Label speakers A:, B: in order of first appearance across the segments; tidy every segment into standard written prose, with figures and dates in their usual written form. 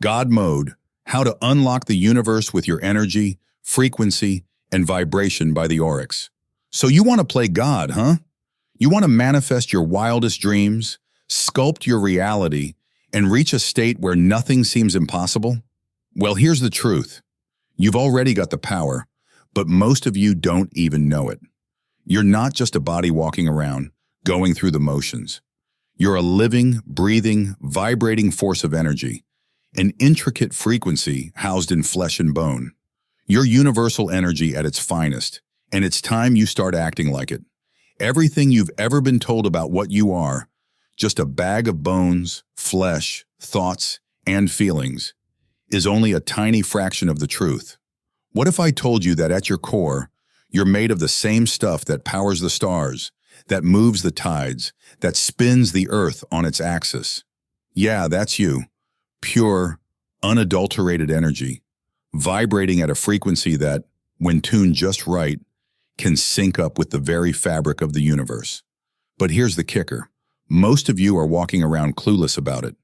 A: God Mode, How to Unlock the Universe with Your Energy, Frequency, and Vibration by the Aurics. So you want to play God, huh? You want to manifest your wildest dreams, sculpt your reality, and reach a state where nothing seems impossible? Well, here's the truth. You've already got the power, but most of you don't even know it. You're not just a body walking around, going through the motions. You're a living, breathing, vibrating force of energy, an intricate frequency housed in flesh and bone. You're universal energy at its finest, and it's time you start acting like it. Everything you've ever been told about what you are, just a bag of bones, flesh, thoughts, and feelings, is only a tiny fraction of the truth. What if I told you that at your core, you're made of the same stuff that powers the stars, that moves the tides, that spins the earth on its axis? Yeah, that's you. Pure, unadulterated energy, vibrating at a frequency that, when tuned just right, can sync up with the very fabric of the universe. But here's the kicker. Most of you are walking around clueless about it.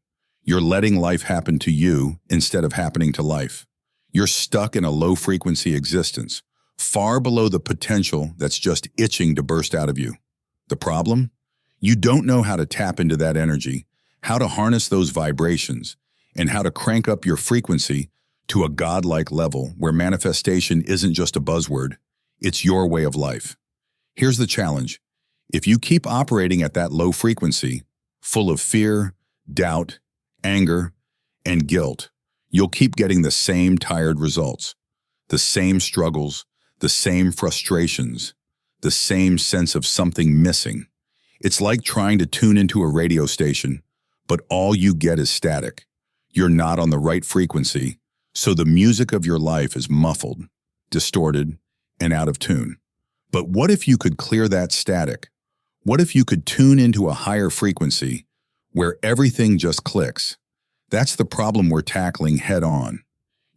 A: You're letting life happen to you instead of happening to life. You're stuck in a low-frequency existence, far below the potential that's just itching to burst out of you. The problem? You don't know how to tap into that energy, how to harness those vibrations, and how to crank up your frequency to a godlike level where manifestation isn't just a buzzword, it's your way of life. Here's the challenge. If you keep operating at that low frequency, full of fear, doubt, anger, and guilt, you'll keep getting the same tired results, the same struggles, the same frustrations, the same sense of something missing. It's like trying to tune into a radio station, but all you get is static. You're not on the right frequency, so the music of your life is muffled, distorted, and out of tune. But what if you could clear that static? What if you could tune into a higher frequency where everything just clicks? That's the problem we're tackling head on.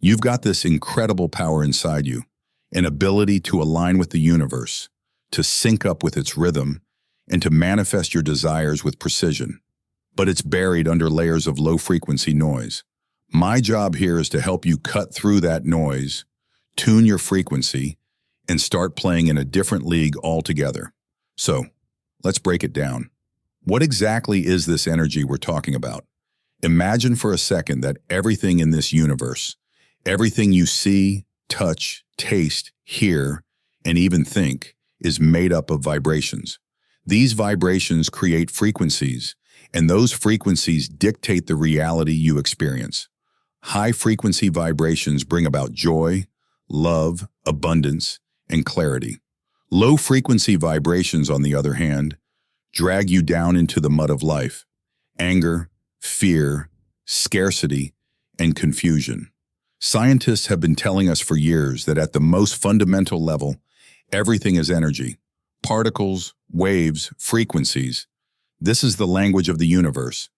A: You've got this incredible power inside you, an ability to align with the universe, to sync up with its rhythm, and to manifest your desires with precision. But it's buried under layers of low-frequency noise. My job here is to help you cut through that noise, tune your frequency, and start playing in a different league altogether. So, let's break it down. What exactly is this energy we're talking about? Imagine for a second that everything in this universe, everything you see, touch, taste, hear, and even think, is made up of vibrations. These vibrations create frequencies, and those frequencies dictate the reality you experience. High-frequency vibrations bring about joy, love, abundance, and clarity. Low-frequency vibrations, on the other hand, drag you down into the mud of life, anger, fear, scarcity, and confusion. Scientists have been telling us for years that at the most fundamental level, everything is energy. Particles, waves, frequencies. This is the language of the universe.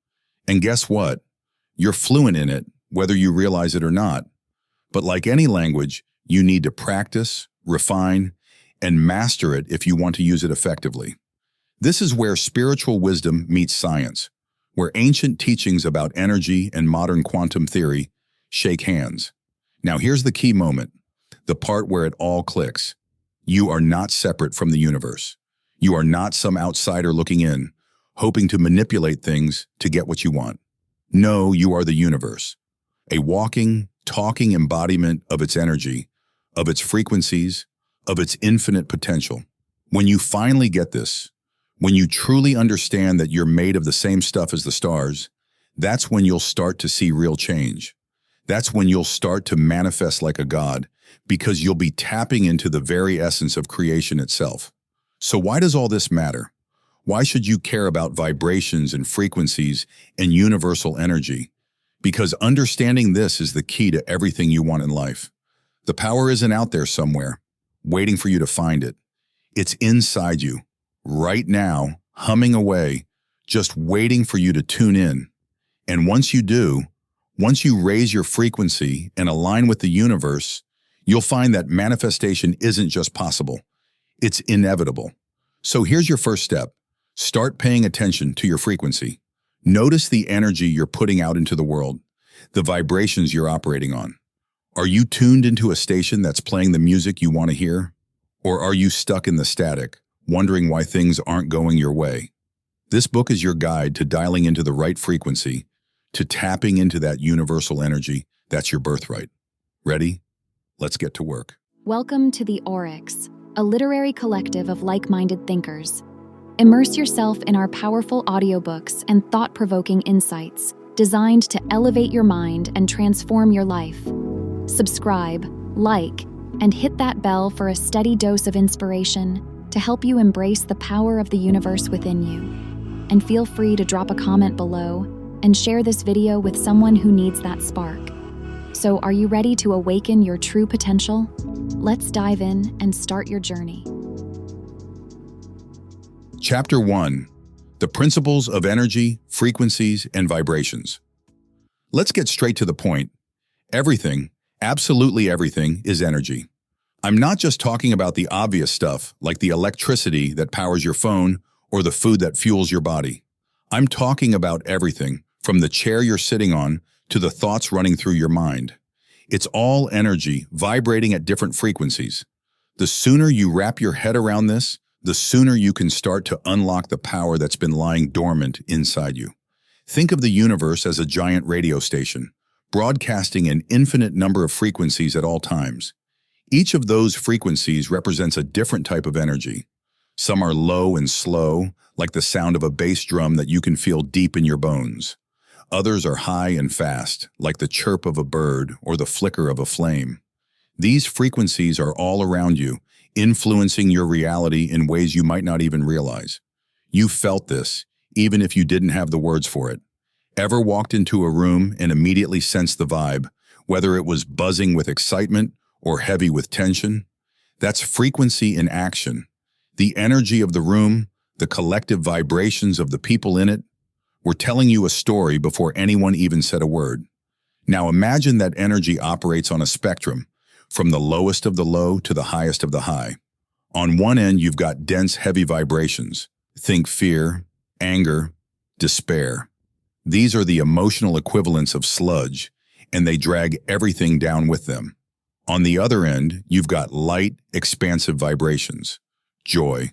A: And guess what? You're fluent in it, whether you realize it or not. But like any language, you need to practice, refine, and master it if you want to use it effectively. This is where spiritual wisdom meets science, where ancient teachings about energy and modern quantum theory shake hands. Now here's the key moment, the part where it all clicks. You are not separate from the universe. You are not some outsider looking in, hoping to manipulate things to get what you want. No, you are the universe, a walking, talking embodiment of its energy, of its frequencies, of its infinite potential. When you finally get this, when you truly understand that you're made of the same stuff as the stars, that's when you'll start to see real change. That's when you'll start to manifest like a god, because you'll be tapping into the very essence of creation itself. So why does all this matter? Why should you care about vibrations and frequencies and universal energy? Because understanding this is the key to everything you want in life. The power isn't out there somewhere, waiting for you to find it. It's inside you, right now, humming away, just waiting for you to tune in. And once you do, once you raise your frequency and align with the universe, you'll find that manifestation isn't just possible, it's inevitable. So here's your first step. Start paying attention to your frequency. Notice the energy you're putting out into the world. the vibrations you're operating on. Are you tuned into a station that's playing the music you want to hear? Or are you stuck in the static, wondering why things aren't going your way? This book is your guide to dialing into the right frequency, to tapping into that universal energy that's your birthright. Ready? Let's get to work.
B: Welcome to the Aurics, a literary collective of like-minded thinkers. Immerse yourself in our powerful audiobooks and thought-provoking insights designed to elevate your mind and transform your life. Subscribe, like, and hit that bell for a steady dose of inspiration to help you embrace the power of the universe within you. And feel free to drop a comment below and share this video with someone who needs that spark. So, are you ready to awaken your true potential? Let's dive in and start your journey.
A: Chapter 1. The Principles of Energy, Frequencies, and Vibrations. Let's get straight to the point. Everything, absolutely everything, is energy. I'm not just talking about the obvious stuff, like the electricity that powers your phone or the food that fuels your body. I'm talking about everything, from the chair you're sitting on to the thoughts running through your mind. It's all energy, vibrating at different frequencies. The sooner you wrap your head around this, the sooner you can start to unlock the power that's been lying dormant inside you. Think of the universe as a giant radio station, broadcasting an infinite number of frequencies at all times. Each of those frequencies represents a different type of energy. Some are low and slow, like the sound of a bass drum that you can feel deep in your bones. Others are high and fast, like the chirp of a bird or the flicker of a flame. These frequencies are all around you, influencing your reality in ways you might not even realize. You felt this, even if you didn't have the words for it. Ever walked into a room and immediately sensed the vibe, whether it was buzzing with excitement or heavy with tension? That's frequency in action. The energy of the room, the collective vibrations of the people in it, were telling you a story before anyone even said a word. Now imagine that energy operates on a spectrum, from the lowest of the low to the highest of the high. On one end, you've got dense, heavy vibrations. Think fear, anger, despair. These are the emotional equivalents of sludge, and they drag everything down with them. On the other end, you've got light, expansive vibrations. Joy,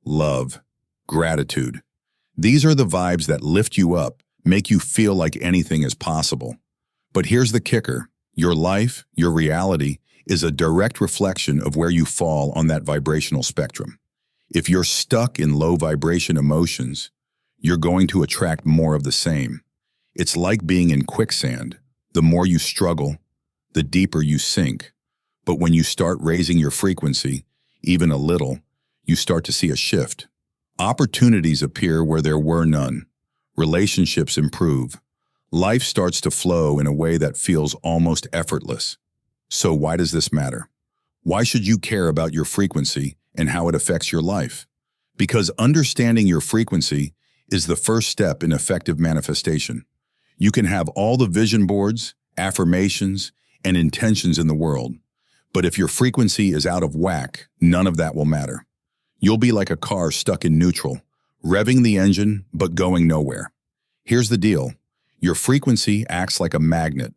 A: love, gratitude. These are the vibes that lift you up, make you feel like anything is possible. But here's the kicker. Your life, your reality, is a direct reflection of where you fall on that vibrational spectrum. If you're stuck in low vibration emotions, you're going to attract more of the same. It's like being in quicksand. The more you struggle, the deeper you sink. But when you start raising your frequency, even a little, you start to see a shift. Opportunities appear where there were none. Relationships improve. Life starts to flow in a way that feels almost effortless. So why does this matter? Why should you care about your frequency and how it affects your life? Because understanding your frequency is the first step in effective manifestation. You can have all the vision boards, affirmations, and intentions in the world, but if your frequency is out of whack, none of that will matter. You'll be like a car stuck in neutral, revving the engine but going nowhere. Here's the deal. Your frequency acts like a magnet,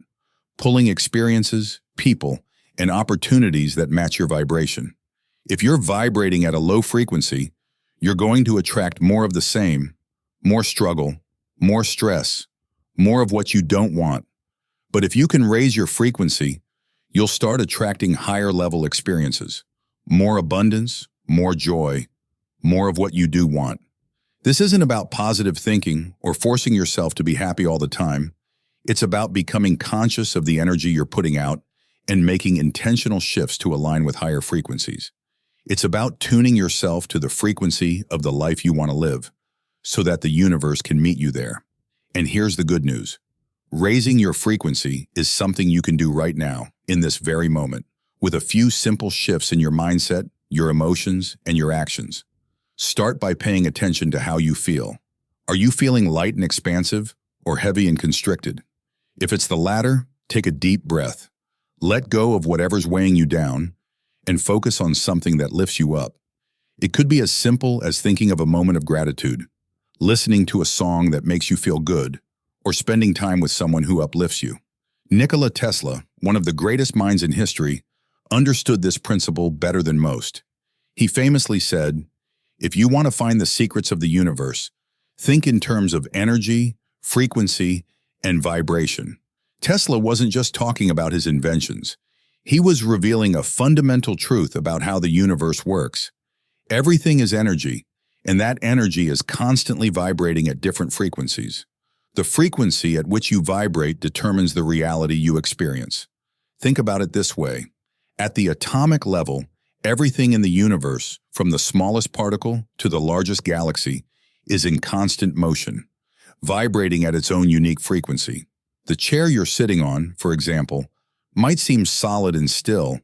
A: pulling experiences, people, and opportunities that match your vibration. If you're vibrating at a low frequency, you're going to attract more of the same, more struggle, more stress, more of what you don't want. But if you can raise your frequency, you'll start attracting higher level experiences, more abundance, more joy, more of what you do want. This isn't about positive thinking or forcing yourself to be happy all the time. It's about becoming conscious of the energy you're putting out and making intentional shifts to align with higher frequencies. It's about tuning yourself to the frequency of the life you want to live so that the universe can meet you there. And here's the good news. Raising your frequency is something you can do right now, in this very moment, with a few simple shifts in your mindset, your emotions, and your actions. Start by paying attention to how you feel. Are you feeling light and expansive or heavy and constricted? If it's the latter, take a deep breath. Let go of whatever's weighing you down and focus on something that lifts you up. It could be as simple as thinking of a moment of gratitude, listening to a song that makes you feel good, or spending time with someone who uplifts you. Nikola Tesla, one of the greatest minds in history, understood this principle better than most. He famously said, "If you want to find the secrets of the universe, think in terms of energy, frequency, and vibration." Tesla wasn't just talking about his inventions. He was revealing a fundamental truth about how the universe works. Everything is energy, and that energy is constantly vibrating at different frequencies. The frequency at which you vibrate determines the reality you experience. Think about it this way. At the atomic level, everything in the universe, from the smallest particle to the largest galaxy, is in constant motion, vibrating at its own unique frequency. The chair you're sitting on, for example, might seem solid and still,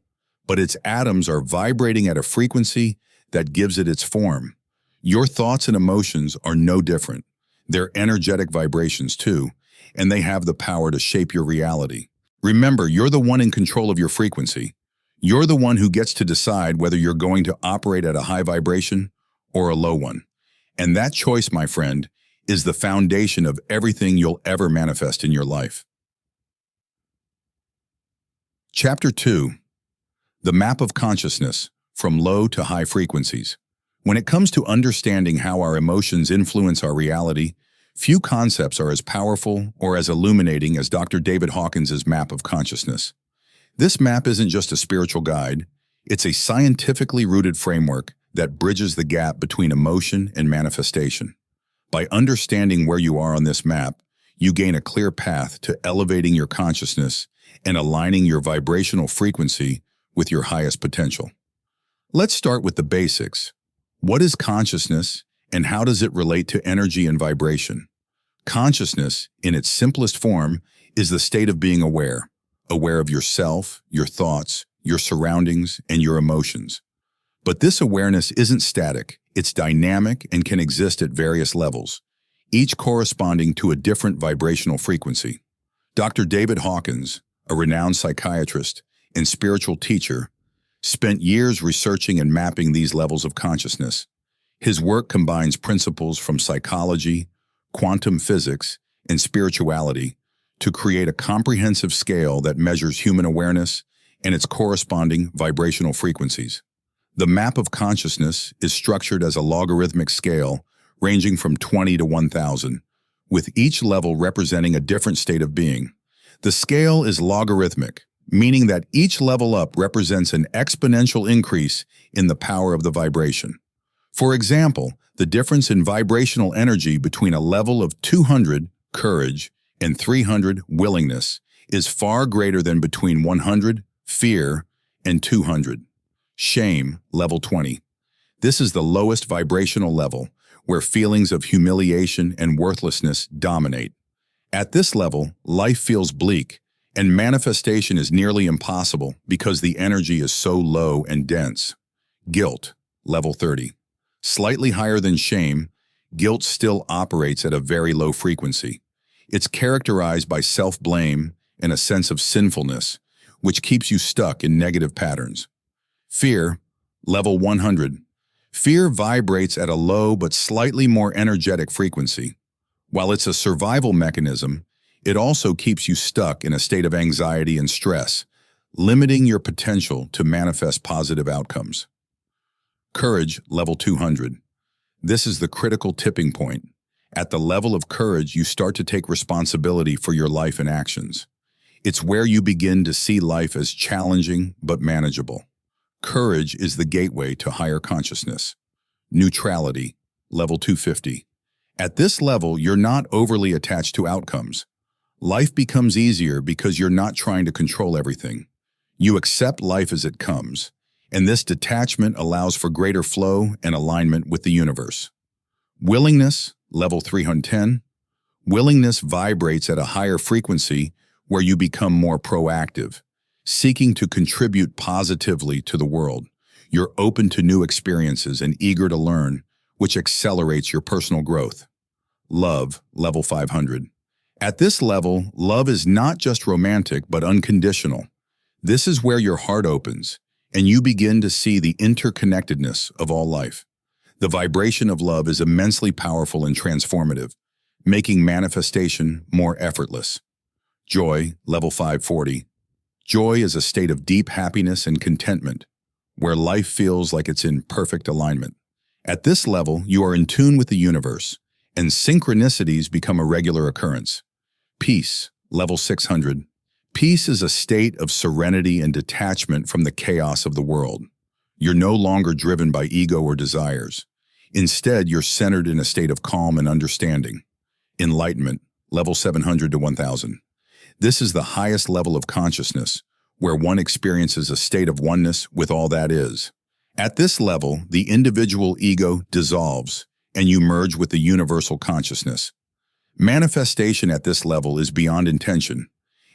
A: but its atoms are vibrating at a frequency that gives it its form. Your thoughts and emotions are no different. They're energetic vibrations too, and they have the power to shape your reality. Remember, you're the one in control of your frequency. You're the one who gets to decide whether you're going to operate at a high vibration or a low one. And that choice, my friend, is the foundation of everything you'll ever manifest in your life. Chapter 2. The Map of Consciousness, from Low to High Frequencies. When it comes to understanding how our emotions influence our reality, few concepts are as powerful or as illuminating as Dr. David Hawkins' Map of Consciousness. This map isn't just a spiritual guide, it's a scientifically rooted framework that bridges the gap between emotion and manifestation. By understanding where you are on this map, you gain a clear path to elevating your consciousness and aligning your vibrational frequency with your highest potential. Let's start with the basics. What is consciousness, and how does it relate to energy and vibration? Consciousness, in its simplest form, is the state of being aware of yourself, your thoughts, your surroundings, and your emotions. But this awareness isn't static, it's dynamic and can exist at various levels, each corresponding to a different vibrational frequency. Dr. David Hawkins, a renowned psychiatrist and spiritual teacher, spent years researching and mapping these levels of consciousness. His work combines principles from psychology, quantum physics, and spirituality to create a comprehensive scale that measures human awareness and its corresponding vibrational frequencies. The map of consciousness is structured as a logarithmic scale ranging from 20 to 1,000, with each level representing a different state of being. The scale is logarithmic, meaning that each level up represents an exponential increase in the power of the vibration. For example, the difference in vibrational energy between a level of 200, courage, and 300, willingness, is far greater than between 100, fear, and 200. Shame, level 20. This is the lowest vibrational level, where feelings of humiliation and worthlessness dominate. At this level, life feels bleak, and manifestation is nearly impossible because the energy is so low and dense. Guilt, level 30. Slightly higher than shame, guilt still operates at a very low frequency. It's characterized by self-blame and a sense of sinfulness, which keeps you stuck in negative patterns. Fear, level 100. Fear vibrates at a low but slightly more energetic frequency. While it's a survival mechanism, it also keeps you stuck in a state of anxiety and stress, limiting your potential to manifest positive outcomes. Courage, level 200. This is the critical tipping point. At the level of courage, you start to take responsibility for your life and actions. It's where you begin to see life as challenging but manageable. Courage is the gateway to higher consciousness. Neutrality, level 250. At this level, you're not overly attached to outcomes. Life becomes easier because you're not trying to control everything. You accept life as it comes, and this detachment allows for greater flow and alignment with the universe. Willingness, level 310. Willingness vibrates at a higher frequency where you become more proactive, seeking to contribute positively to the world. You're open to new experiences and eager to learn, which accelerates your personal growth. Love, level 500. At this level, love is not just romantic but unconditional. This is where your heart opens, and you begin to see the interconnectedness of all life. The vibration of love is immensely powerful and transformative, making manifestation more effortless. Joy, level 540. Joy is a state of deep happiness and contentment, where life feels like it's in perfect alignment. At this level, you are in tune with the universe, and synchronicities become a regular occurrence. Peace, level 600. Peace is a state of serenity and detachment from the chaos of the world. You're no longer driven by ego or desires. Instead, you're centered in a state of calm and understanding. Enlightenment, level 700 to 1000. This is the highest level of consciousness, where one experiences a state of oneness with all that is. At this level, the individual ego dissolves, and you merge with the universal consciousness. Manifestation at this level is beyond intention.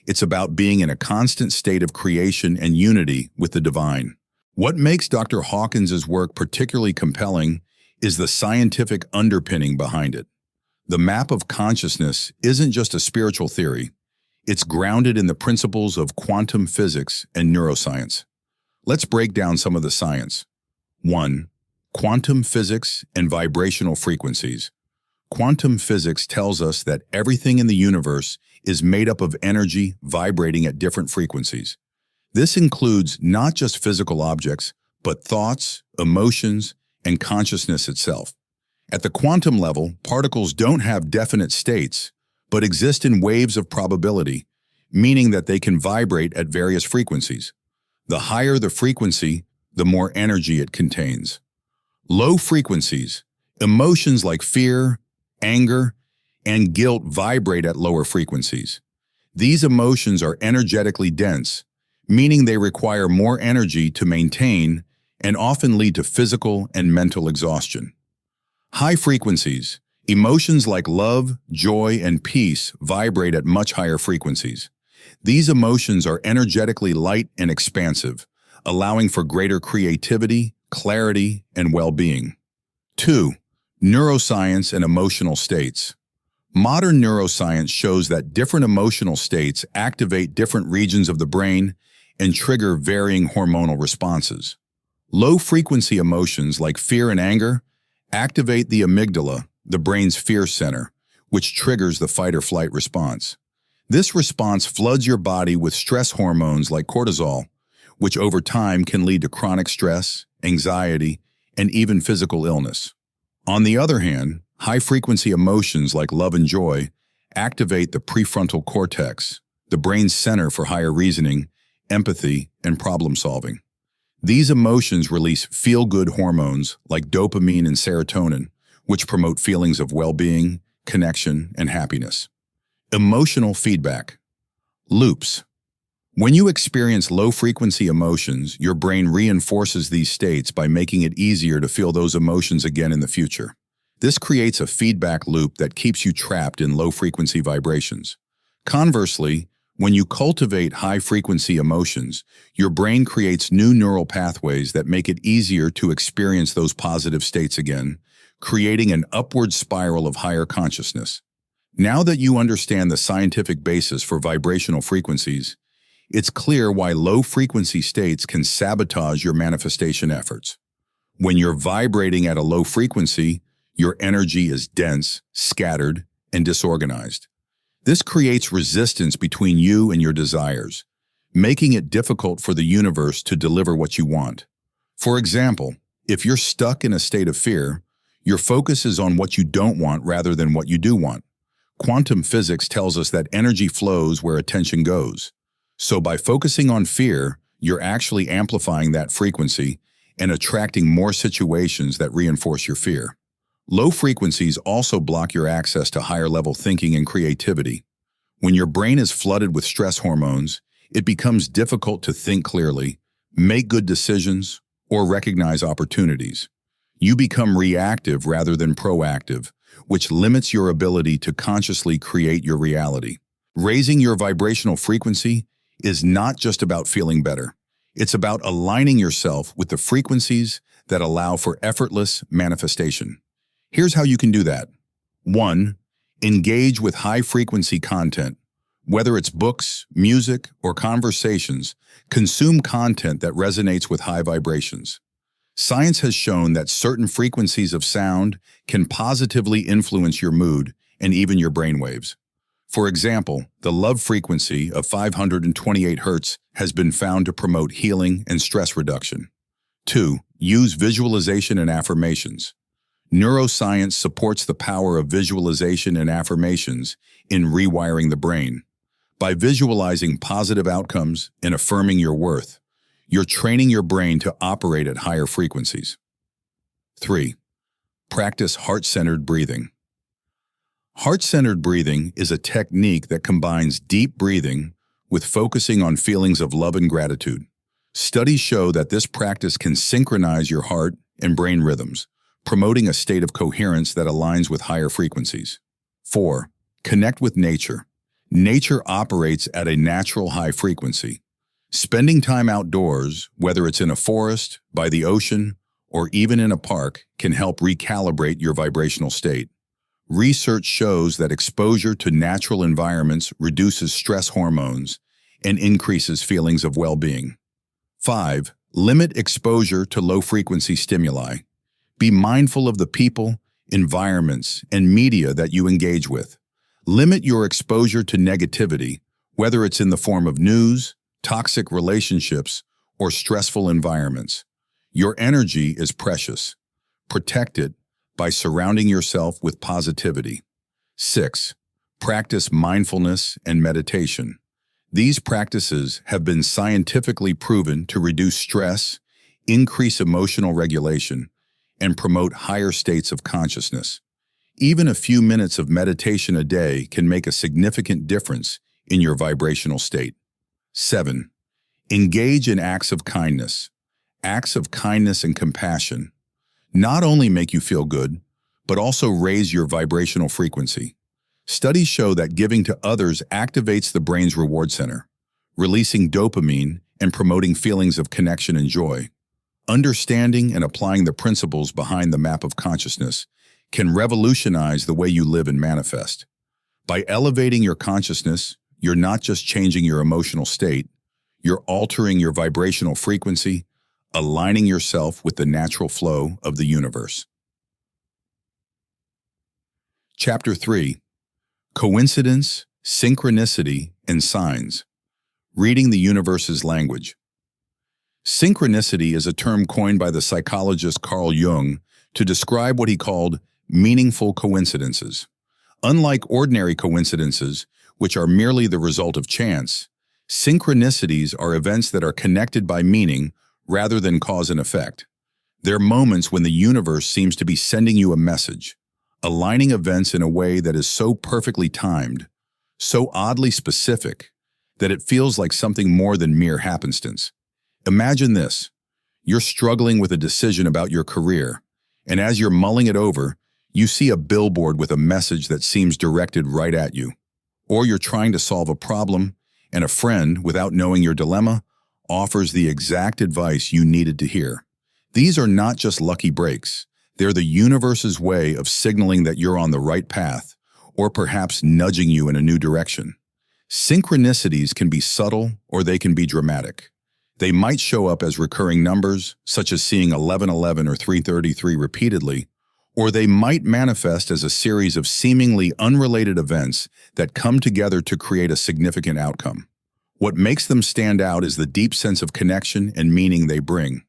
A: It's about being in a constant state of creation and unity with the divine. What makes Dr. Hawkins' work particularly compelling is the scientific underpinning behind it. The map of consciousness isn't just a spiritual theory. It's grounded in the principles of quantum physics and neuroscience. Let's break down some of the science. 1. Quantum physics and vibrational frequencies. Quantum physics tells us that everything in the universe is made up of energy vibrating at different frequencies. This includes not just physical objects, but thoughts, emotions, and consciousness itself. At the quantum level, particles don't have definite states, but exist in waves of probability, meaning that they can vibrate at various frequencies. The higher the frequency, the more energy it contains. Low frequencies, emotions like fear, anger, and guilt vibrate at lower frequencies. These emotions are energetically dense, meaning they require more energy to maintain and often lead to physical and mental exhaustion. High frequencies, emotions like love, joy, and peace vibrate at much higher frequencies. These emotions are energetically light and expansive, allowing for greater creativity, clarity, and well-being. 2. Neuroscience and emotional states. Modern neuroscience shows that different emotional states activate different regions of the brain and trigger varying hormonal responses. Low-frequency emotions like fear and anger activate the amygdala, the brain's fear center, which triggers the fight-or-flight response. This response floods your body with stress hormones like cortisol, which over time can lead to chronic stress, anxiety, and even physical illness. On the other hand, high-frequency emotions like love and joy activate the prefrontal cortex, the brain's center for higher reasoning, empathy, and problem-solving. These emotions release feel-good hormones like dopamine and serotonin, which promote feelings of well-being, connection, and happiness. Emotional feedback. Loops. When you experience low-frequency emotions, your brain reinforces these states by making it easier to feel those emotions again in the future. This creates a feedback loop that keeps you trapped in low-frequency vibrations. Conversely, when you cultivate high-frequency emotions, your brain creates new neural pathways that make it easier to experience those positive states again, creating an upward spiral of higher consciousness. Now that you understand the scientific basis for vibrational frequencies, it's clear why low-frequency states can sabotage your manifestation efforts. When you're vibrating at a low frequency, your energy is dense, scattered, and disorganized. This creates resistance between you and your desires, making it difficult for the universe to deliver what you want. For example, if you're stuck in a state of fear, your focus is on what you don't want rather than what you do want. Quantum physics tells us that energy flows where attention goes. So by focusing on fear, you're actually amplifying that frequency and attracting more situations that reinforce your fear. Low frequencies also block your access to higher-level thinking and creativity. When your brain is flooded with stress hormones, it becomes difficult to think clearly, make good decisions, or recognize opportunities. You become reactive rather than proactive, which limits your ability to consciously create your reality. Raising your vibrational frequency is not just about feeling better. It's about aligning yourself with the frequencies that allow for effortless manifestation. Here's how you can do that. 1. Engage with high-frequency content. Whether it's books, music, or conversations, consume content that resonates with high vibrations. Science has shown that certain frequencies of sound can positively influence your mood and even your brainwaves. For example, the love frequency of 528 Hz has been found to promote healing and stress reduction. 2. Use visualization and affirmations. Neuroscience supports the power of visualization and affirmations in rewiring the brain. By visualizing positive outcomes and affirming your worth, you're training your brain to operate at higher frequencies. 3. Practice heart-centered breathing. Heart-centered breathing is a technique that combines deep breathing with focusing on feelings of love and gratitude. Studies show that this practice can synchronize your heart and brain rhythms, promoting a state of coherence that aligns with higher frequencies. 4. Connect with nature. Nature operates at a natural high frequency. Spending time outdoors, whether it's in a forest, by the ocean, or even in a park, can help recalibrate your vibrational state. Research shows that exposure to natural environments reduces stress hormones and increases feelings of well-being. 5. Limit exposure to low-frequency stimuli. Be mindful of the people, environments, and media that you engage with. Limit your exposure to negativity, whether it's in the form of news, toxic relationships, or stressful environments. Your energy is precious. Protect it by surrounding yourself with positivity. 6. Practice mindfulness and meditation. These practices have been scientifically proven to reduce stress, increase emotional regulation, and promote higher states of consciousness. Even a few minutes of meditation a day can make a significant difference in your vibrational state. 7. Engage in acts of kindness. Acts of kindness and compassion not only make you feel good, but also raise your vibrational frequency. Studies show that giving to others activates the brain's reward center, releasing dopamine and promoting feelings of connection and joy. Understanding and applying the principles behind the map of consciousness can revolutionize the way you live and manifest. By elevating your consciousness, you're not just changing your emotional state, you're altering your vibrational frequency, aligning yourself with the natural flow of the universe. Chapter 3. Coincidence, Synchronicity, and Signs. Reading the universe's language. Synchronicity is a term coined by the psychologist Carl Jung to describe what he called meaningful coincidences. Unlike ordinary coincidences, which are merely the result of chance, synchronicities are events that are connected by meaning rather than cause and effect. They're moments when the universe seems to be sending you a message, aligning events in a way that is so perfectly timed, so oddly specific, that it feels like something more than mere happenstance. Imagine this. You're struggling with a decision about your career, and as you're mulling it over, you see a billboard with a message that seems directed right at you. Or you're trying to solve a problem, and a friend, without knowing your dilemma, offers the exact advice you needed to hear. These are not just lucky breaks. They're the universe's way of signaling that you're on the right path, or perhaps nudging you in a new direction. Synchronicities can be subtle or they can be dramatic. They might show up as recurring numbers, such as seeing 1111 or 333 repeatedly, or they might manifest as a series of seemingly unrelated events that come together to create a significant outcome. What makes them stand out is the deep sense of connection and meaning they bring.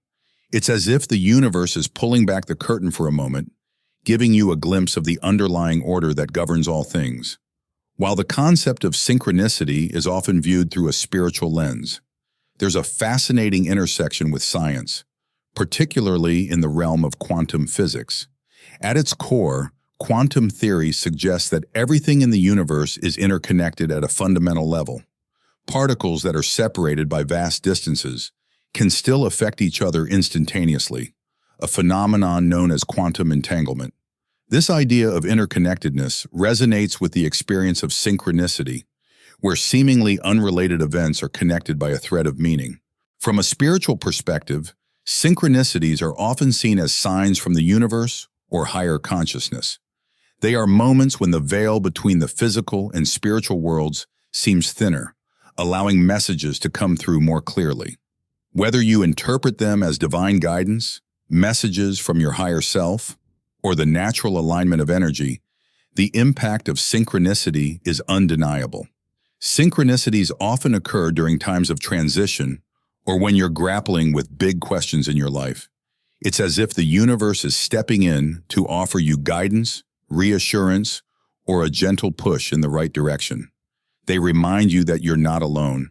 A: It's as if the universe is pulling back the curtain for a moment, giving you a glimpse of the underlying order that governs all things. While the concept of synchronicity is often viewed through a spiritual lens, there's a fascinating intersection with science, particularly in the realm of quantum physics. At its core, quantum theory suggests that everything in the universe is interconnected at a fundamental level. Particles that are separated by vast distances can still affect each other instantaneously, a phenomenon known as quantum entanglement. This idea of interconnectedness resonates with the experience of synchronicity, where seemingly unrelated events are connected by a thread of meaning. From a spiritual perspective, synchronicities are often seen as signs from the universe or higher consciousness. They are moments when the veil between the physical and spiritual worlds seems thinner, allowing messages to come through more clearly. Whether you interpret them as divine guidance, messages from your higher self, or the natural alignment of energy, The impact of synchronicity is undeniable. Synchronicities often occur during times of transition or when you're grappling with big questions in your life. It's as if the universe is stepping in to offer you guidance, reassurance, or a gentle push in the right direction. They remind you that you're not alone,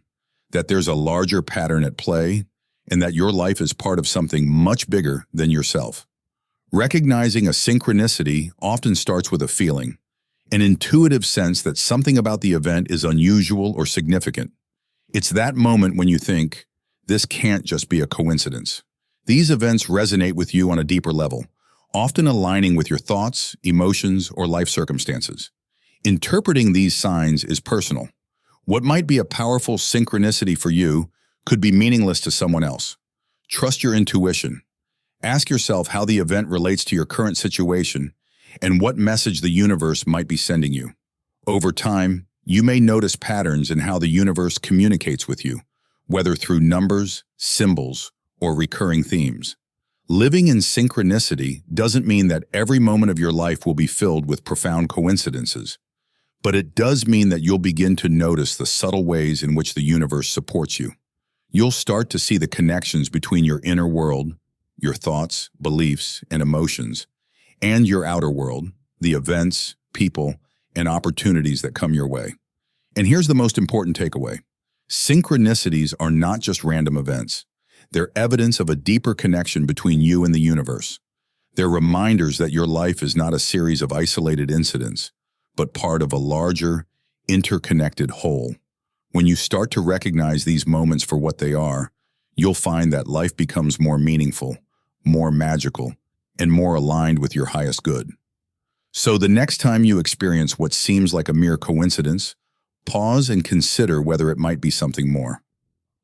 A: that there's a larger pattern at play, and that your life is part of something much bigger than yourself. Recognizing a synchronicity often starts with a feeling, an intuitive sense that something about the event is unusual or significant. It's that moment when you think, this can't just be a coincidence. These events resonate with you on a deeper level, often aligning with your thoughts, emotions, or life circumstances. Interpreting these signs is personal. What might be a powerful synchronicity for you could be meaningless to someone else. Trust your intuition. Ask yourself how the event relates to your current situation and what message the universe might be sending you. Over time, you may notice patterns in how the universe communicates with you, whether through numbers, symbols, or recurring themes. Living in synchronicity doesn't mean that every moment of your life will be filled with profound coincidences, but it does mean that you'll begin to notice the subtle ways in which the universe supports you. You'll start to see the connections between your inner world, your thoughts, beliefs, and emotions, and your outer world, the events, people, and opportunities that come your way. And here's the most important takeaway. Synchronicities are not just random events. They're evidence of a deeper connection between you and the universe. They're reminders that your life is not a series of isolated incidents, but part of a larger, interconnected whole. When you start to recognize these moments for what they are, you'll find that life becomes more meaningful, more magical, and more aligned with your highest good. So the next time you experience what seems like a mere coincidence, pause and consider whether it might be something more.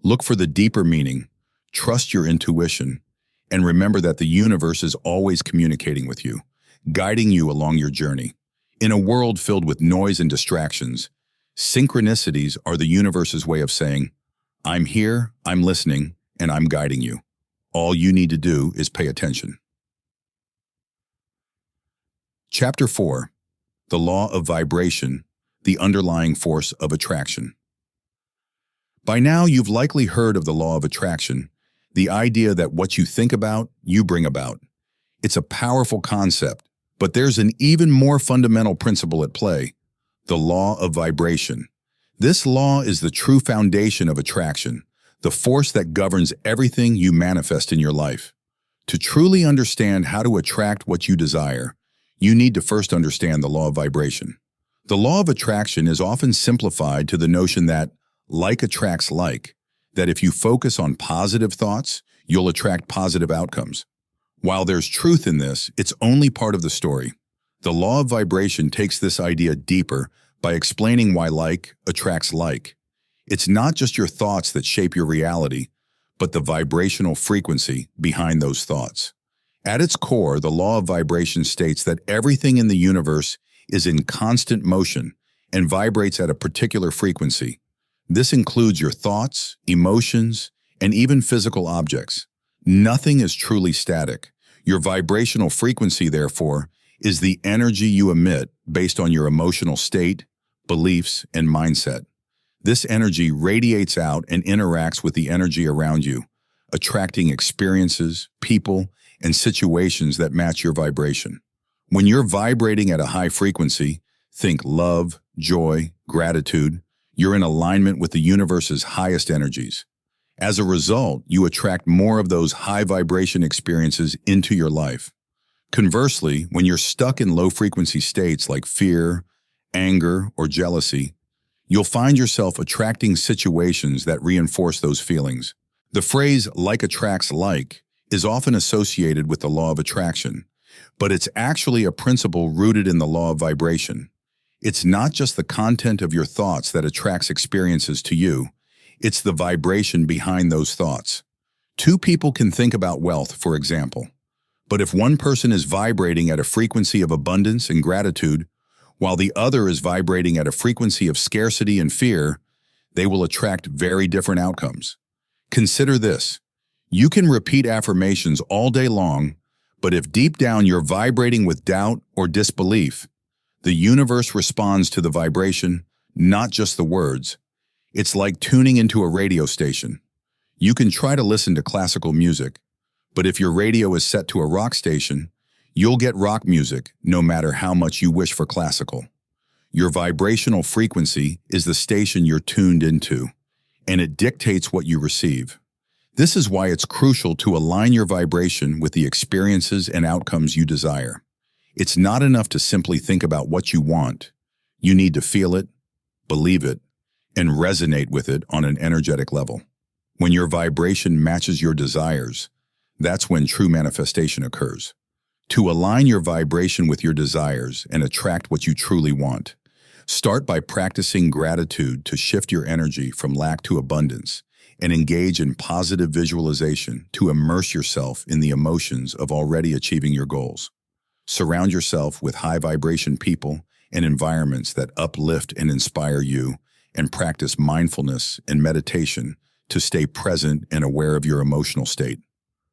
A: Look for the deeper meaning, trust your intuition, and remember that the universe is always communicating with you, guiding you along your journey. In a world filled with noise and distractions, synchronicities are the universe's way of saying, I'm here, I'm listening, and I'm guiding you. All you need to do is pay attention. Chapter 4. The Law of Vibration, the Underlying Force of Attraction. By now, you've likely heard of the law of attraction, the idea that what you think about, you bring about. It's a powerful concept, but there's an even more fundamental principle at play, the law of vibration. This law is the true foundation of attraction, the force that governs everything you manifest in your life. To truly understand how to attract what you desire, you need to first understand the law of vibration. The law of attraction is often simplified to the notion that like attracts like, that if you focus on positive thoughts, you'll attract positive outcomes. While there's truth in this, it's only part of the story. The law of vibration takes this idea deeper by explaining why like attracts like. It's not just your thoughts that shape your reality, but the vibrational frequency behind those thoughts. At its core, the law of vibration states that everything in the universe is in constant motion and vibrates at a particular frequency. This includes your thoughts, emotions, and even physical objects. Nothing is truly static. Your vibrational frequency, therefore, is the energy you emit based on your emotional state, beliefs, and mindset. This energy radiates out and interacts with the energy around you, attracting experiences, people, and situations that match your vibration. When you're vibrating at a high frequency, think love, joy, gratitude, you're in alignment with the universe's highest energies. As a result, you attract more of those high vibration experiences into your life. Conversely, when you're stuck in low-frequency states like fear, anger, or jealousy, you'll find yourself attracting situations that reinforce those feelings. The phrase like attracts like is often associated with the law of attraction, but it's actually a principle rooted in the law of vibration. It's not just the content of your thoughts that attracts experiences to you, it's the vibration behind those thoughts. Two people can think about wealth, for example, but if one person is vibrating at a frequency of abundance and gratitude, while the other is vibrating at a frequency of scarcity and fear, they will attract very different outcomes. Consider this. You can repeat affirmations all day long, but if deep down you're vibrating with doubt or disbelief, The universe responds to the vibration, not just the words. It's like tuning into a radio station. You can try to listen to classical music, but if your radio is set to a rock station, you'll get rock music no matter how much you wish for classical. Your vibrational frequency is the station you're tuned into, and it dictates what you receive. This is why it's crucial to align your vibration with the experiences and outcomes you desire. It's not enough to simply think about what you want. You need to feel it, believe it, and resonate with it on an energetic level. When your vibration matches your desires, that's when true manifestation occurs. To align your vibration with your desires and attract what you truly want, start by practicing gratitude to shift your energy from lack to abundance, and engage in positive visualization to immerse yourself in the emotions of already achieving your goals. Surround yourself with high-vibration people and environments that uplift and inspire you, and practice mindfulness and meditation to stay present and aware of your emotional state.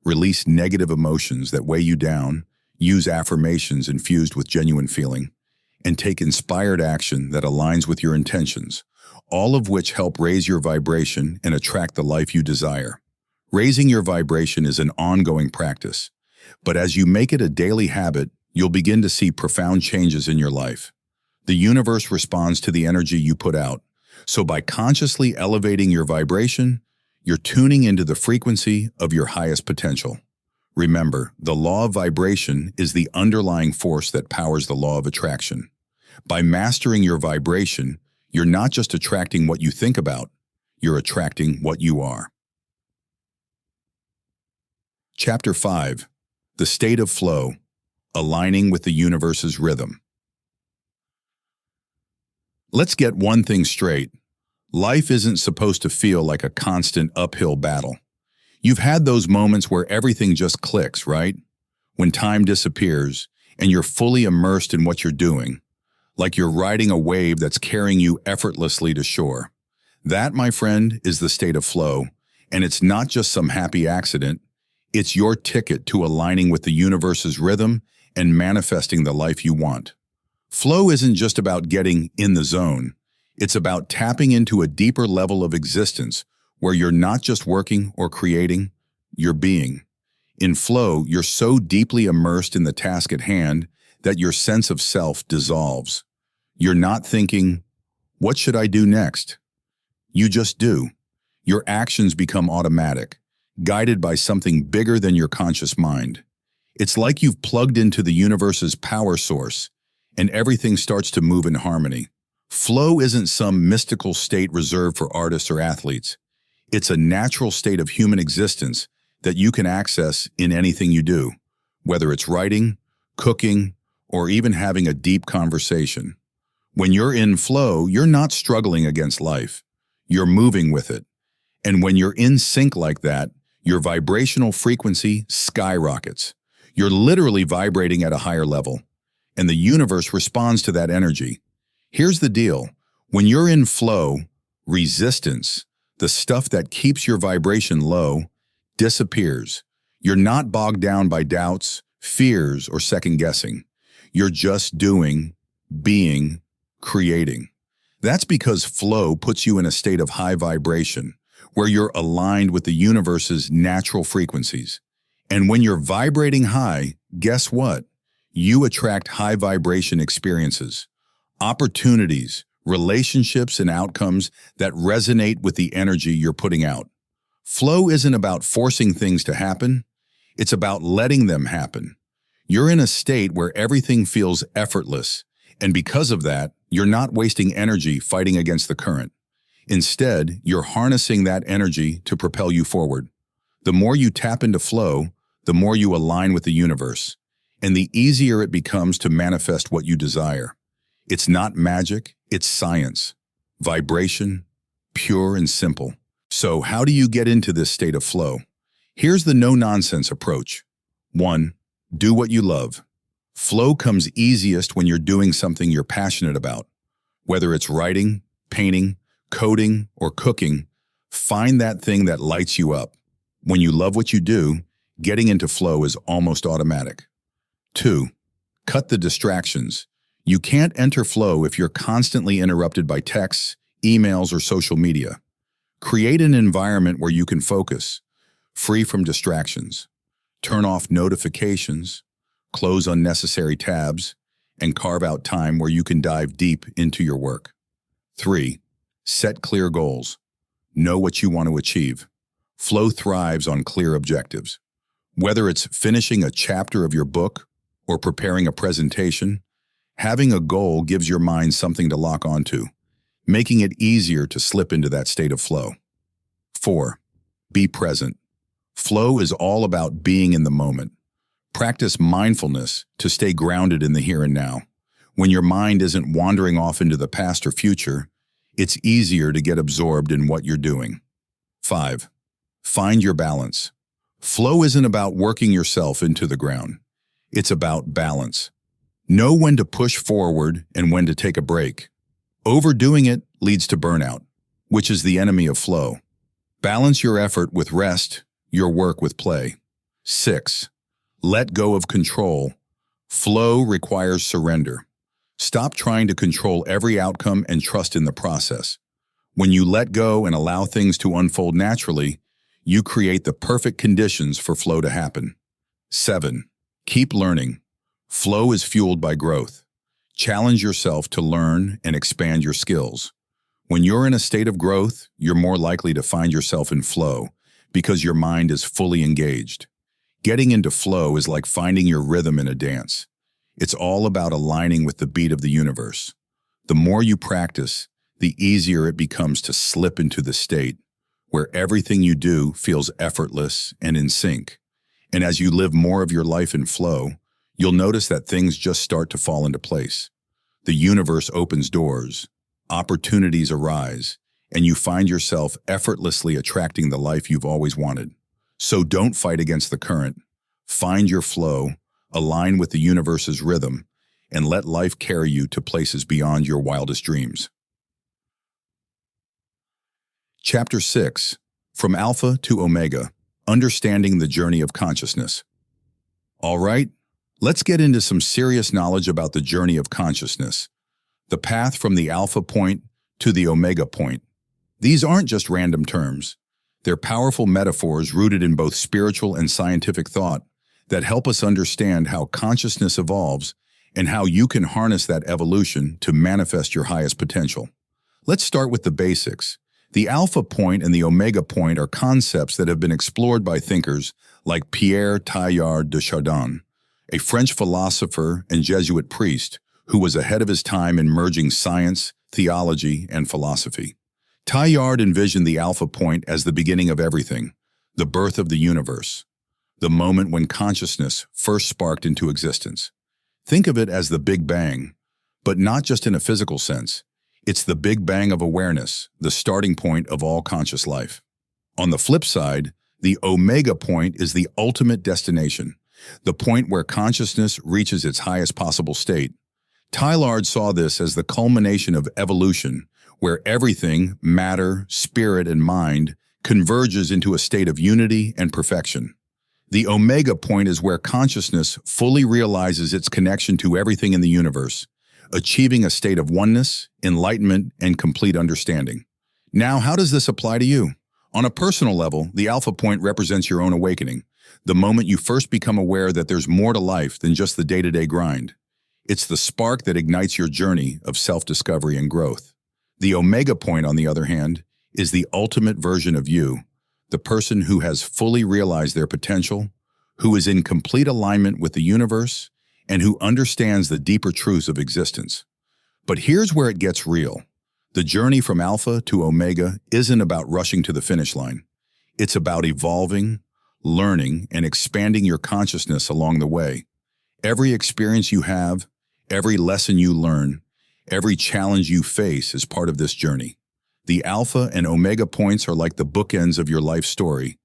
A: Release negative emotions that weigh you down, use affirmations infused with genuine feeling, and take inspired action that aligns with your intentions, all of which help raise your vibration and attract the life you desire. Raising your vibration is an ongoing practice, but as you make it a daily habit, you'll begin to see profound changes in your life. The universe responds to the energy you put out, so by consciously elevating your vibration, you're tuning into the frequency of your highest potential. Remember, the law of vibration is the underlying force that powers the law of attraction. By mastering your vibration, you're not just attracting what you think about, you're attracting what you are. Chapter 5. The State of Flow, Aligning with the Universe's Rhythm. Let's get one thing straight. Life isn't supposed to feel like a constant uphill battle. You've had those moments where everything just clicks, right? When time disappears and you're fully immersed in what you're doing, like you're riding a wave that's carrying you effortlessly to shore. That, my friend, is the state of flow, and it's not just some happy accident. It's your ticket to aligning with the universe's rhythm and manifesting the life you want. Flow isn't just about getting in the zone. It's about tapping into a deeper level of existence where you're not just working or creating, you're being. In flow, you're so deeply immersed in the task at hand that your sense of self dissolves. You're not thinking, what should I do next? You just do. Your actions become automatic, guided by something bigger than your conscious mind. It's like you've plugged into the universe's power source, and everything starts to move in harmony. Flow isn't some mystical state reserved for artists or athletes. It's a natural state of human existence that you can access in anything you do, whether it's writing, cooking, or even having a deep conversation. When you're in flow, you're not struggling against life. You're moving with it. And when you're in sync like that, your vibrational frequency skyrockets. You're literally vibrating at a higher level, and the universe responds to that energy. Here's the deal. When you're in flow, resistance, the stuff that keeps your vibration low, disappears. You're not bogged down by doubts, fears, or second-guessing. You're just doing, being, creating. That's because flow puts you in a state of high vibration, where you're aligned with the universe's natural frequencies. And when you're vibrating high, guess what? You attract high vibration experiences, opportunities, relationships, and outcomes that resonate with the energy you're putting out. Flow isn't about forcing things to happen. It's about letting them happen. You're in a state where everything feels effortless, and because of that, you're not wasting energy fighting against the current. Instead, you're harnessing that energy to propel you forward. The more you tap into flow, the more you align with the universe, and the easier it becomes to manifest what you desire. It's not magic, it's science. Vibration, pure and simple. So how do you get into this state of flow? Here's the no-nonsense approach. 1. Do what you love. Flow comes easiest when you're doing something you're passionate about. Whether it's writing, painting, coding, or cooking, find that thing that lights you up. When you love what you do, getting into flow is almost automatic. 2. Cut the distractions. You can't enter flow if you're constantly interrupted by texts, emails, or social media. Create an environment where you can focus, free from distractions. Turn off notifications, close unnecessary tabs, and carve out time where you can dive deep into your work. 3. Set clear goals. Know what you want to achieve. Flow thrives on clear objectives. Whether it's finishing a chapter of your book or preparing a presentation, having a goal gives your mind something to lock onto, making it easier to slip into that state of flow. 4. Be present. Flow is all about being in the moment. Practice mindfulness to stay grounded in the here and now. When your mind isn't wandering off into the past or future, it's easier to get absorbed in what you're doing. 5. Find your balance. Flow isn't about working yourself into the ground. It's about balance. Know when to push forward and when to take a break. Overdoing it leads to burnout, which is the enemy of flow. Balance your effort with rest, your work with play. 6. Let go of control. Flow requires surrender. Stop trying to control every outcome and trust in the process. When you let go and allow things to unfold naturally, you create the perfect conditions for flow to happen. 7. Keep learning. Flow is fueled by growth. Challenge yourself to learn and expand your skills. When you're in a state of growth, you're more likely to find yourself in flow because your mind is fully engaged. Getting into flow is like finding your rhythm in a dance. It's all about aligning with the beat of the universe. The more you practice, the easier it becomes to slip into the state where everything you do feels effortless and in sync. And as you live more of your life in flow, you'll notice that things just start to fall into place. The universe opens doors, opportunities arise, and you find yourself effortlessly attracting the life you've always wanted. So don't fight against the current. Find your flow, align with the universe's rhythm, and let life carry you to places beyond your wildest dreams. Chapter 6. From Alpha to Omega, Understanding the Journey of Consciousness. All right, let's get into some serious knowledge about the journey of consciousness, the path from the alpha point to the omega point. These aren't just random terms. They're powerful metaphors rooted in both spiritual and scientific thought that help us understand how consciousness evolves and how you can harness that evolution to manifest your highest potential. Let's start with the basics. The alpha point and the omega point are concepts that have been explored by thinkers like Pierre Teilhard de Chardin, a French philosopher and Jesuit priest who was ahead of his time in merging science, theology, and philosophy. Teilhard envisioned the alpha point as the beginning of everything, the birth of the universe, the moment when consciousness first sparked into existence. Think of it as the Big Bang, but not just in a physical sense. It's the Big Bang of awareness, the starting point of all conscious life. On the flip side, the omega point is the ultimate destination, the point where consciousness reaches its highest possible state. Teilhard saw this as the culmination of evolution, where everything, matter, spirit, and mind, converges into a state of unity and perfection. The omega point is where consciousness fully realizes its connection to everything in the universe, achieving a state of oneness, enlightenment, and complete understanding. Now, how does this apply to you? On a personal level, the alpha point represents your own awakening, the moment you first become aware that there's more to life than just the day-to-day grind. It's the spark that ignites your journey of self-discovery and growth. The omega point, on the other hand, is the ultimate version of you, the person who has fully realized their potential, who is in complete alignment with the universe, and who understands the deeper truths of existence. But here's where it gets real. The journey from alpha to omega isn't about rushing to the finish line. It's about evolving, learning, and expanding your consciousness along the way. Every experience you have, every lesson you learn, every challenge you face is part of this journey. The alpha and omega points are like the bookends of your life story,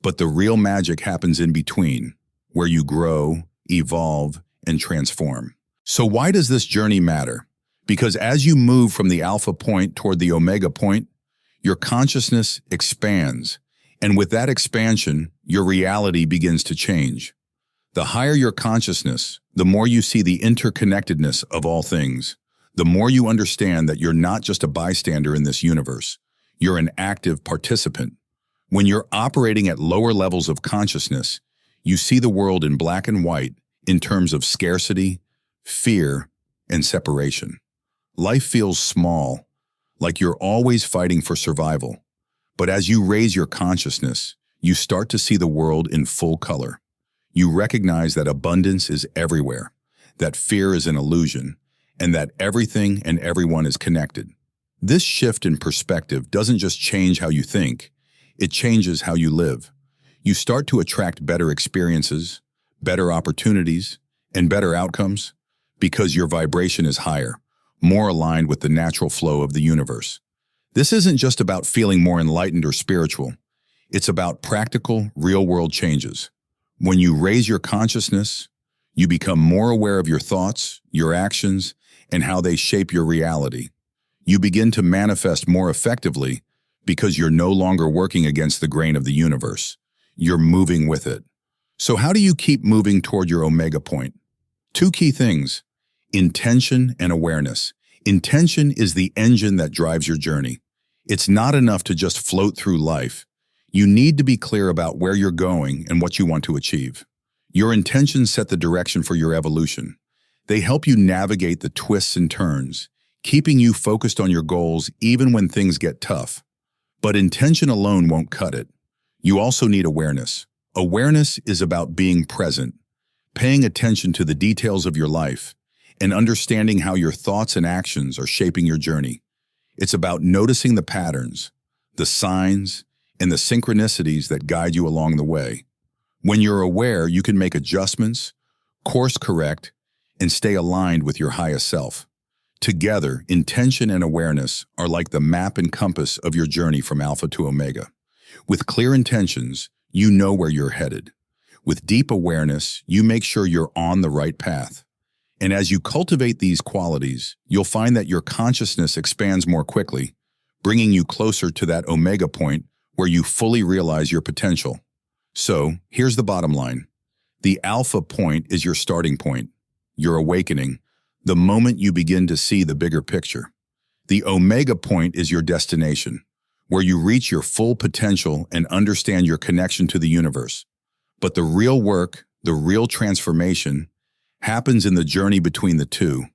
A: but the real magic happens in between, where you grow, evolve, and transform. So why does this journey matter? Because as you move from the alpha point toward the omega point, your consciousness expands, and with that expansion, your reality begins to change. The higher your consciousness, the more you see the interconnectedness of all things. The more you understand that you're not just a bystander in this universe, you're an active participant. When you're operating at lower levels of consciousness, you see the world in black and white in terms of scarcity, fear, and separation. Life feels small, like you're always fighting for survival. But as you raise your consciousness, you start to see the world in full color. You recognize that abundance is everywhere, that fear is an illusion, and that everything and everyone is connected. This shift in perspective doesn't just change how you think, it changes how you live. You start to attract better experiences, better opportunities, and better outcomes because your vibration is higher, more aligned with the natural flow of the universe. This isn't just about feeling more enlightened or spiritual. It's about practical, real-world changes. When you raise your consciousness, you become more aware of your thoughts, your actions, and how they shape your reality. You begin to manifest more effectively because you're no longer working against the grain of the universe. You're moving with it. So how do you keep moving toward your omega point? Two key things: intention and awareness. Intention is the engine that drives your journey. It's not enough to just float through life. You need to be clear about where you're going and what you want to achieve. Your intentions set the direction for your evolution. They help you navigate the twists and turns, keeping you focused on your goals even when things get tough. But intention alone won't cut it. You also need awareness. Awareness is about being present, paying attention to the details of your life, and understanding how your thoughts and actions are shaping your journey. It's about noticing the patterns, the signs, and the synchronicities that guide you along the way. When you're aware, you can make adjustments, course correct, and stay aligned with your highest self. Together, intention and awareness are like the map and compass of your journey from alpha to omega. With clear intentions, you know where you're headed. With deep awareness, you make sure you're on the right path. And as you cultivate these qualities, you'll find that your consciousness expands more quickly, bringing you closer to that omega point where you fully realize your potential. So, here's the bottom line. The alpha point is your starting point, your awakening, the moment you begin to see the bigger picture. The omega point is your destination, where you reach your full potential and understand your connection to the universe. But the real work, the real transformation, happens in the journey between the two.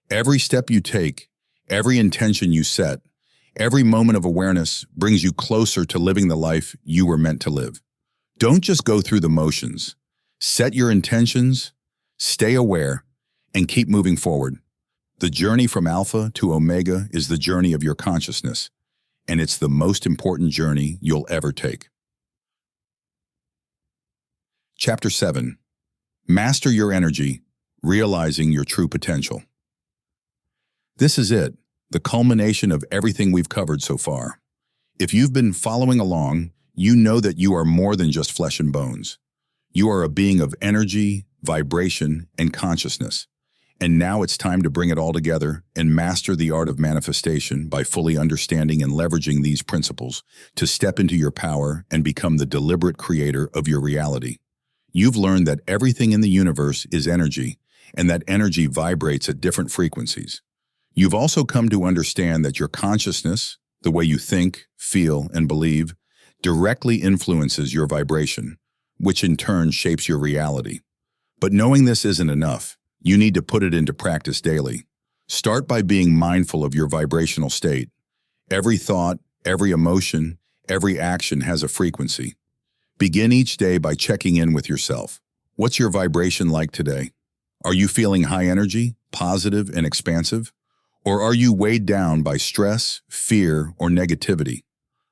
A: Every step you take, every intention you set, every moment of awareness brings you closer to living the life you were meant to live. Don't just go through the motions. Set your intentions, stay aware, and keep moving forward. The journey from alpha to omega is the journey of your consciousness, and it's the most important journey you'll ever take. Chapter 7. Master your energy, realizing your true potential. This is it, the culmination of everything we've covered so far. If you've been following along, you know that you are more than just flesh and bones. You are a being of energy, vibration, and consciousness. And now it's time to bring it all together and master the art of manifestation by fully understanding and leveraging these principles to step into your power and become the deliberate creator of your reality. You've learned that everything in the universe is energy, and that energy vibrates at different frequencies. You've also come to understand that your consciousness, the way you think, feel, and believe, directly influences your vibration, which in turn shapes your reality. But knowing this isn't enough. You need to put it into practice daily. Start by being mindful of your vibrational state. Every thought, every emotion, every action has a frequency. Begin each day by checking in with yourself. What's your vibration like today? Are you feeling high energy, positive, and expansive? Or are you weighed down by stress, fear, or negativity?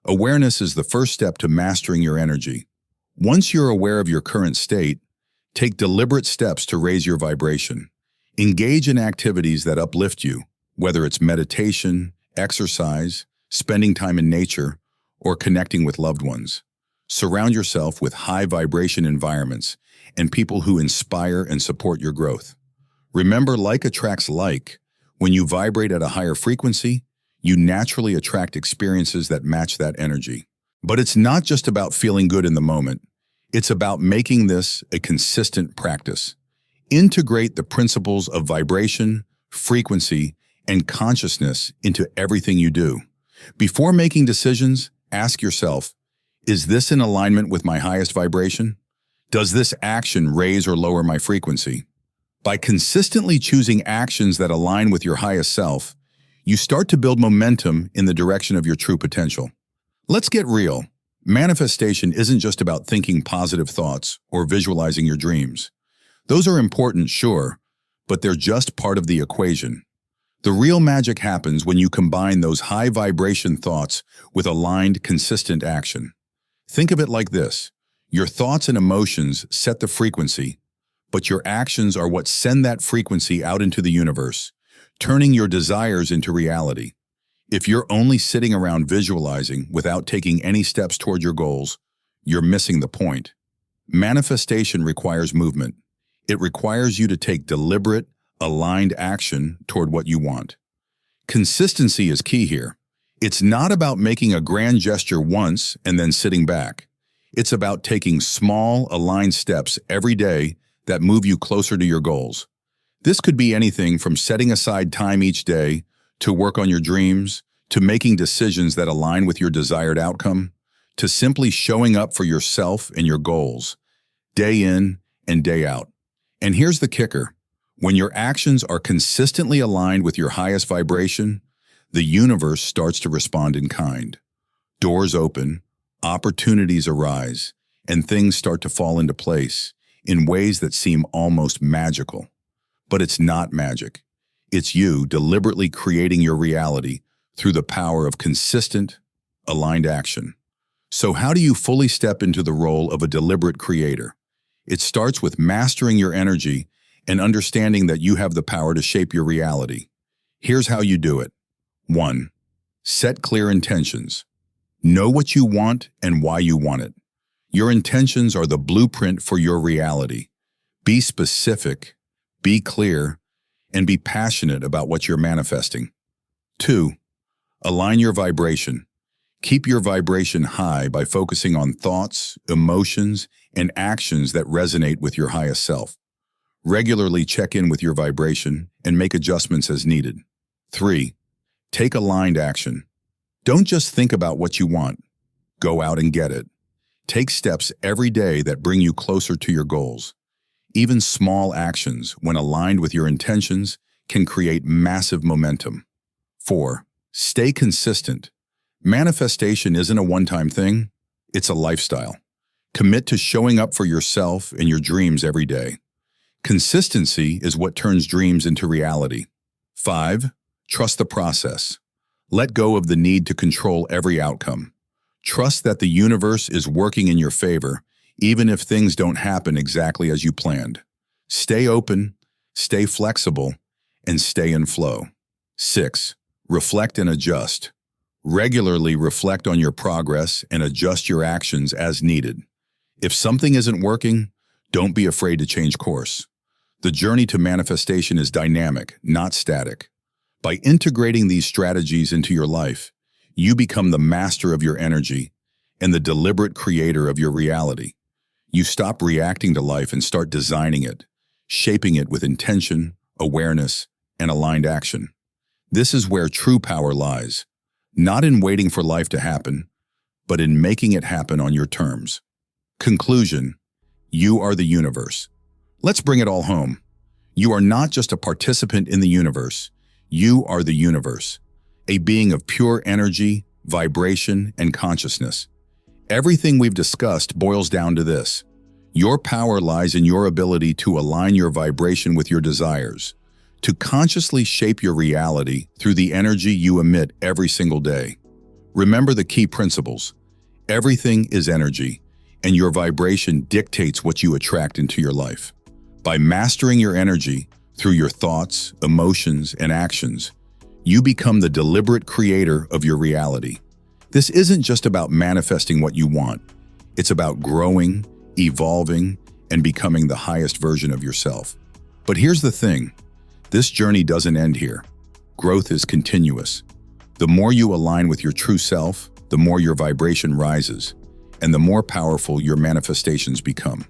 A: Awareness is the first step to mastering your energy. Once you're aware of your current state, take deliberate steps to raise your vibration. Engage in activities that uplift you, whether it's meditation, exercise, spending time in nature, or connecting with loved ones. Surround yourself with high vibration environments and people who inspire and support your growth. Remember, like attracts like. When you vibrate at a higher frequency, you naturally attract experiences that match that energy. But it's not just about feeling good in the moment. It's about making this a consistent practice. Integrate the principles of vibration, frequency, and consciousness into everything you do. Before making decisions, ask yourself, is this in alignment with my highest vibration? Does this action raise or lower my frequency? By consistently choosing actions that align with your highest self, you start to build momentum in the direction of your true potential. Let's get real. Manifestation isn't just about thinking positive thoughts or visualizing your dreams. Those are important, sure, but they're just part of the equation. The real magic happens when you combine those high vibration thoughts with aligned, consistent action. Think of it like this. Your thoughts and emotions set the frequency, but your actions are what send that frequency out into the universe, turning your desires into reality. If you're only sitting around visualizing without taking any steps toward your goals, you're missing the point. Manifestation requires movement. It requires you to take deliberate, aligned action toward what you want. Consistency is key here. It's not about making a grand gesture once and then sitting back. It's about taking small, aligned steps every day that move you closer to your goals. This could be anything from setting aside time each day to work on your dreams, to making decisions that align with your desired outcome, to simply showing up for yourself and your goals, day in and day out. And here's the kicker. When your actions are consistently aligned with your highest vibration, the universe starts to respond in kind. Doors open, opportunities arise, and things start to fall into place in ways that seem almost magical. But it's not magic. It's you deliberately creating your reality through the power of consistent, aligned action. So how do you fully step into the role of a deliberate creator? It starts with mastering your energy and understanding that you have the power to shape your reality. Here's how you do it. 1. Set clear intentions. Know what you want and why you want it. Your intentions are the blueprint for your reality. Be specific, be clear, and be passionate about what you're manifesting. 2. Align your vibration. Keep your vibration high by focusing on thoughts, emotions, and actions that resonate with your highest self. Regularly check in with your vibration and make adjustments as needed. 3. Take aligned action. Don't just think about what you want. Go out and get it. Take steps every day that bring you closer to your goals. Even small actions, when aligned with your intentions, can create massive momentum. 4. Stay consistent. Manifestation isn't a one-time thing, it's a lifestyle. Commit to showing up for yourself and your dreams every day. Consistency is what turns dreams into reality. 5. Trust the process. Let go of the need to control every outcome. Trust that the universe is working in your favor, even if things don't happen exactly as you planned. Stay open, stay flexible, and stay in flow. 6. Reflect and adjust. Regularly reflect on your progress and adjust your actions as needed. If something isn't working, don't be afraid to change course. The journey to manifestation is dynamic, not static. By integrating these strategies into your life, you become the master of your energy and the deliberate creator of your reality. You stop reacting to life and start designing it, shaping it with intention, awareness, and aligned action. This is where true power lies, not in waiting for life to happen, but in making it happen on your terms. Conclusion: you are the universe. Let's bring it all home. You are not just a participant in the universe. You are the universe, a being of pure energy, vibration, and consciousness. Everything we've discussed boils down to this. Your power lies in your ability to align your vibration with your desires, to consciously shape your reality through the energy you emit every single day. Remember the key principles. Everything is energy, and your vibration dictates what you attract into your life. By mastering your energy through your thoughts, emotions, and actions, you become the deliberate creator of your reality. This isn't just about manifesting what you want. It's about growing, evolving, and becoming the highest version of yourself. But here's the thing. This journey doesn't end here. Growth is continuous. The more you align with your true self, the more your vibration rises. and the more powerful your manifestations become.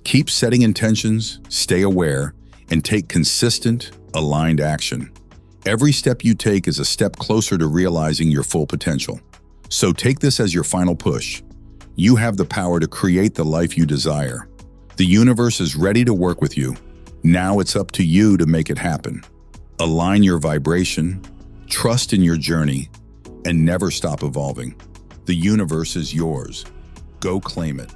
A: Keep setting intentions, stay aware, and take consistent, aligned action. Every step you take is a step closer to realizing your full potential. So take this as your final push. You have the power to create the life you desire. The universe is ready to work with you. Now it's up to you to make it happen. Align your vibration, trust in your journey, and never stop evolving. The universe is yours. Go claim it.